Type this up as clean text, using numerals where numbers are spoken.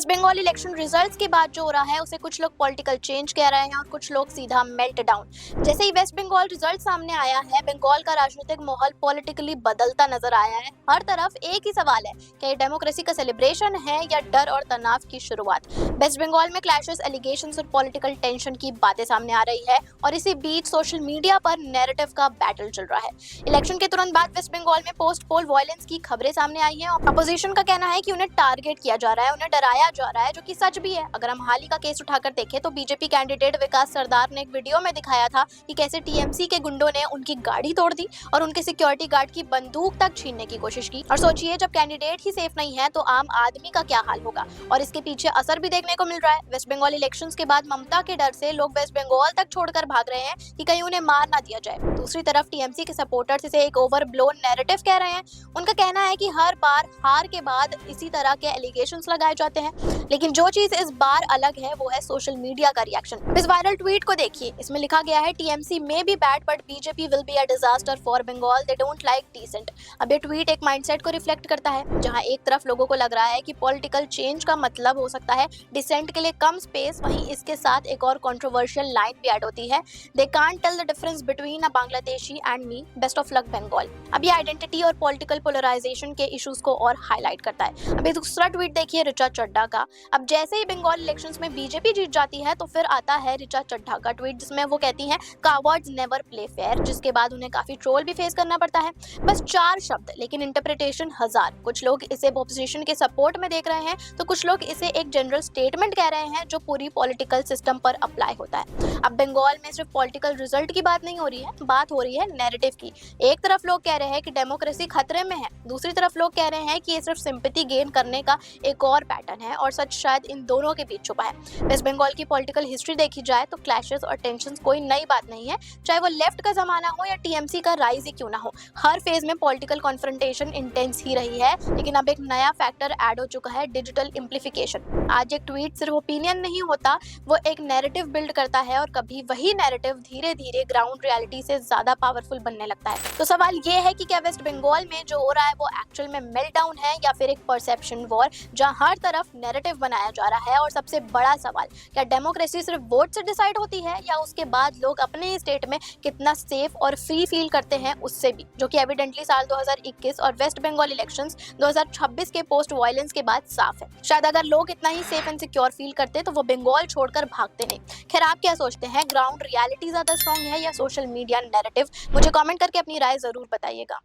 Waste Bengal election results के बाद जो हो रहा है उसे कुछ लोग पॉलिटिकल चेंज कह रहे हैं और कुछ लोग सीधा मेल्ट डाउन। जैसे ही वेस्ट बंगाल रिजल्ट सामने आया है, बंगाल का राजनीतिक माहौल पॉलिटिकली बदलता नजर आया है। हर तरफ एक ही सवाल है कि ये डेमोक्रेसी का सेलिब्रेशन है या डर और तनाव की शुरुआत। वेस्ट बंगाल में क्लैशेस, एलिगेशंस और पॉलिटिकल टेंशन की बातें सामने आ रही है और इसी बीच सोशल मीडिया पर नैरेटिव का बैटल चल रहा है। इलेक्शन के तुरंत बाद वेस्ट बंगाल में पोस्ट पोल वायलेंस की खबरें सामने आई हैं और अपोजिशन का कहना है कि उन्हें टारगेट किया जा रहा है, उन्हें डराया जा रहा है, जो कि सच भी है। अगर हम हाल ही का केस उठाकर देखें तो बीजेपी कैंडिडेट विकास सरदार ने एक वीडियो में दिखाया था कि कैसे टीएमसी के गुंडों ने उनकी गाड़ी तोड़ दी और उनके सिक्योरिटी गार्ड की बंदूक तक छीनने की कोशिश की। और सोचिए, जब कैंडिडेट ही सेफ नहीं है तो आम आदमी का क्या हाल होगा। और इसके पीछे असर भी देखने को मिल रहा है। वेस्ट बंगाल इलेक्शंस के बाद ममता के डर से लोग वेस्ट बंगाल तक छोड़कर भाग रहे हैं कि कहीं उन्हें मार ना दिया जाए। दूसरी तरफ टीएमसी के सपोर्टर्स इसे एक ओवरब्लोन नैरेटिव कह रहे हैं। उनका कहना है कि हर बार हार के बाद इसी तरह के एलिगेशंस लगाए जाते हैं, लेकिन जो चीज इस बार अलग है वो है सोशल मीडिया का रिएक्शन। इस वायरल ट्वीट को देखिए, इसमें लिखा गया है TMC may be bad but BJP will be a disaster for Bengal, they don't like dissent. अब ये ट्वीट एक माइंडसेट को रिफ्लेक्ट करता है, जहां एक तरफ लोगों को लग रहा है कि पॉलिटिकल चेंज का मतलब हो सकता है डिसेंट के लिए कम स्पेस, वहीं इसके साथ एक और कंट्रोवर्शियल लाइन भी ऐड होती है, they can't tell the difference between a Bangladeshi and me, best of luck Bengal. अब ये आइडेंटिटी और पॉलिटिकल पोलराइजेशन के इश्यूज को और हाईलाइट करता है। अब ये दूसरा ट्वीट देखिए ऋचा चड्ढा का। अब जैसे ही बंगाल इलेक्शंस में बीजेपी जीत जाती है तो फिर आता है ऋचा चड्ढा का ट्वीट, जिसमें वो कहती हैं कावर्ड्स नेवर प्ले फेयर, जिसके बाद उन्हें काफी ट्रोल भी फेस करना पड़ता है। बस 4 शब्द, लेकिन इंटरप्रिटेशन हजार। कुछ लोग इसे ऑपोजिशन के सपोर्ट में देख रहे हैं तो कुछ लोग इसे एक जनरल स्टेटमेंट कह रहे हैं जो पूरी पॉलिटिकल सिस्टम पर अप्लाई होता है। अब बंगाल में सिर्फ पॉलिटिकल रिजल्ट की बात नहीं हो रही है, बात हो रही है नैरेटिव की। एक तरफ लोग कह रहे हैं कि डेमोक्रेसी खतरे में है, दूसरी तरफ लोग कह रहे हैं कि ये सिर्फ सिंपैथी गेन करने का एक और पैटर्न है और सच शायद इन दोनों के बीच छुपा है। वेस्ट बंगाल की पॉलिटिकल हिस्ट्री देखी जाए तो क्लैशेस और टेंशंस कोई नई बात नहीं है, चाहे वो लेफ्ट का जमाना हो या टीएमसी का राइज ही क्यों ना हो। हर फेज में पॉलिटिकल कॉन्फ्रंटेशन इंटेंस ही रही है, लेकिन अब एक नया फैक्टर ऐड हो चुका है, डिजिटल इम्प्लीफिकेशन। आज एक ट्वीट सिर्फ ओपिनियन नहीं होता, वो एक नैरेटिव बिल्ड करता है और कभी वही नैरेटिव धीरे धीरे ग्राउंड रियलिटी से ज्यादा पावरफुल बनने लगता है। तो सवाल ये है कि क्या वेस्ट बंगाल में जो हो रहा है वो एक्चुअल में मेल्टडाउन है या फिर एक परसेप्शन वॉर, जहां हर तरफ नैरेटिव बनाया जा रहा है। और सबसे बड़ा सवाल, क्या डेमोक्रेसी सिर्फ वोट से डिसाइड होती है या उसके बाद लोग अपने स्टेट में कितना सेफ और फ्री फील करते हैं उससे भी, जो कि एविडेंटली साल 2021 और वेस्ट बंगाल इलेक्शंस 2026 के पोस्ट वायलेंस के बाद साफ है। शायद अगर लोग इतना ही सेफ एंड सिक्योर फील करते तो वो बंगाल छोड़कर भागते नहीं। खैर, आप क्या सोचते हैं, ग्राउंड रियलिटी ज्यादा स्ट्रांग है या सोशल मीडिया नैरेटिव? मुझे कमेंट करके अपनी राय जरूर बताइएगा।